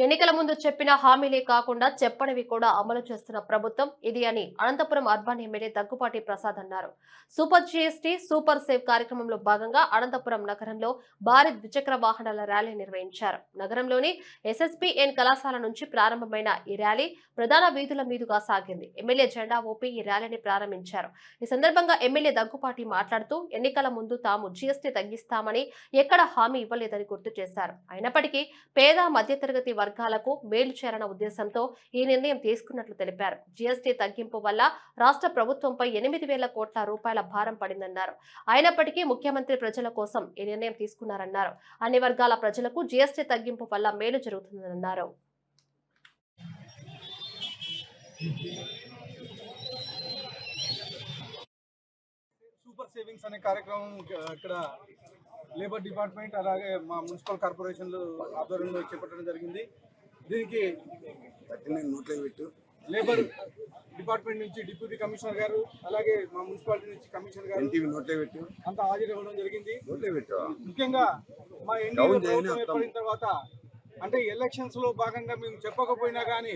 ఎన్నికల ముందు చెప్పిన హామీలే కాకుండా చెప్పనివి కూడా అమలు చేస్తున్న ప్రభుత్వం ఇది అని అనంతపురం అర్బన్ ఎమ్మెల్యే దగ్గుపాటి ప్రసాద్ అన్నారు. సూపర్ జీఎస్టీ సూపర్ సేవ్ కార్యక్రమంలో భాగంగా అనంతపురం నగరంలో భారీ ద్విచక్ర వాహనాల ర్యాలీ నిర్వహించారు. నగరంలోని ఎస్ఎస్పీఎన్ కళాశాల నుంచి ప్రారంభమైన ఈ ర్యాలీ ప్రధాన వీధుల మీదుగా సాగింది. ఎమ్మెల్యే జెండా ఊపి ఈ ర్యాలీని ప్రారంభించారు. ఈ సందర్భంగా ఎమ్మెల్యే దగ్గుపాటి మాట్లాడుతూ ఎన్నికల ముందు తాము జీఎస్టీ తగ్గిస్తామని ఎక్కడ హామీ ఇవ్వలేదని గుర్తు చేశారు. అయినప్పటికీ పేద మధ్యతరగతి వర్గాలకు మేలు చేయాలన్న ఉద్దేశంతో ఈ నిర్ణయం తీసుకున్నట్లు తెలిపారు. జీఎస్టీ తగ్గింపు వల్ల రాష్ట్ర ప్రభుత్వంపై 8,000 కోట్ల రూపాయల భారం పడిందన్నారు. అయినప్పటికీ ముఖ్యమంత్రి ప్రజల కోసం ఈ నిర్ణయం తీసుకున్నారన్నారు. అన్ని వర్గాల ప్రజలకు జీఎస్టీ తగ్గింపు వల్ల మేలు జరుగుతుందన్నారు. సూపర్ సేవింగ్స్ అనే కార్యక్రమం ఇక్కడ లేబర్ డిపార్ట్మెంట్ అలాగే మా మున్సిపల్ కార్పొరేషన్లు ఆధ్వర్యంలో చేపట్టడం జరిగింది. దీనికి లేబర్ డిపార్ట్మెంట్ నుంచి డిప్యూటీ కమిషనర్ గారు అలాగే మా మున్సిపాలిటీ నుంచి కమిషనర్ గారు అంతా హాజరవ్వడం జరిగింది. ముఖ్యంగా మా ఎన్డీఏ ప్రభుత్వం ఏర్పడిన తర్వాత అంటే ఎలక్షన్స్ లో భాగంగా మేము చెప్పకపోయినా కానీ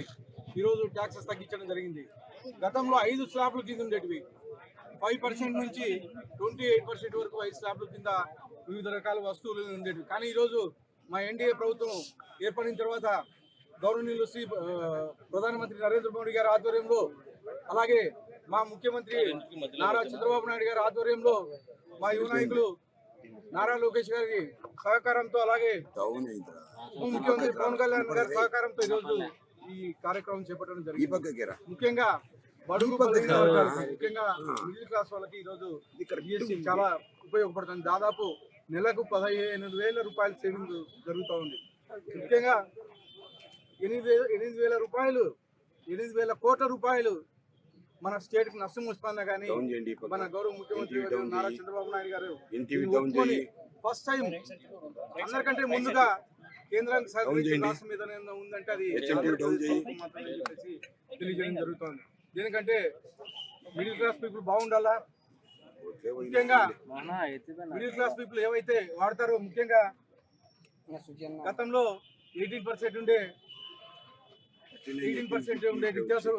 ఈరోజు ట్యాక్సెస్ తగ్గించడం జరిగింది. గతంలో 5 స్లాబ్లు కింద ఉండేటివి 5% నుంచి 28% వరకు 5 స్లాబ్ల కింద వివిధ రకాల వస్తువులు ఉండేవి. కానీ ఈరోజు మా ఎన్డీఏ ప్రభుత్వం ఏర్పడిన తర్వాత గౌరవనీయులు శ్రీ ప్రధానమంత్రి నరేంద్ర మోడీ గారి ఆధ్వర్యంలో అలాగే మా ముఖ్యమంత్రి నారా చంద్రబాబు నాయుడు గారి ఆధ్వర్యంలో మా యువ నాయకులు నారా లోకేష్ గారి సహకారంతో అలాగే ముఖ్యమంత్రి పవన్ కళ్యాణ్ గారి సహకారంతో ఈరోజు ఈ కార్యక్రమం చేపట్టడం జరిగింది. ముఖ్యంగా బడుగు బలహీన వర్గాలు ముఖ్యంగా మిడిల్ క్లాస్ వాళ్ళకి ఈరోజు జీఎస్టీ చాలా ఉపయోగపడుతుంది. దాదాపు నెలకు 15,000 రూపాయల సేవింగ్ జరుగుతూ ఉంది. ముఖ్యంగా 8,000 రూపాయలు 8,000 కోట్ల రూపాయలు మన స్టేట్ కి నష్టం వస్తున్నా కానీ మన గౌరవ ముఖ్యమంత్రి నారా చంద్రబాబు నాయుడు గారు ఫస్ట్ టైం అందరికంటే ముందుగా కేంద్రానికి సహకరించే రాష్ట్రం మీద ఉందంటే అది తెలియజేయడం జరుగుతుంది. దీనికంటే మిడిల్ క్లాస్ పీపుల్ బాగుండాలా, ముఖ్యంగా మిడిల్ క్లాస్ పీపుల్ ఏవైతే వాడతారో ముఖ్యంగా గతంలో 18% ఉండే నిత్యావసర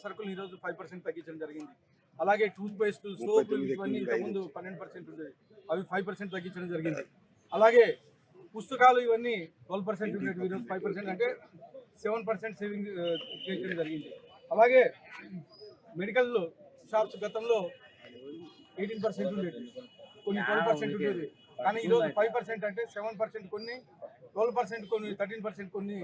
సరుకులు ఈరోజు 5% తగ్గించడం జరిగింది. అలాగే టూత్ పేస్ట్ సోప్ ఇవన్నీ ఇంతకుముందు 12% ఉండేది, అవి 5% తగ్గించడం జరిగింది. అలాగే పుస్తకాలు ఇవన్నీ 12% ఉండేవి, ఈరోజు 5% అంటే 7% సేవింగ్ చేయడం జరిగింది. అలాగే మెడికల్ షాప్స్ గతంలో 18% ఉండేది, కొన్ని 12% ఉండేది. కానీ ఈరోజు 5% అంటే 7% కొన్ని, 12% కొన్ని, 13% కొన్ని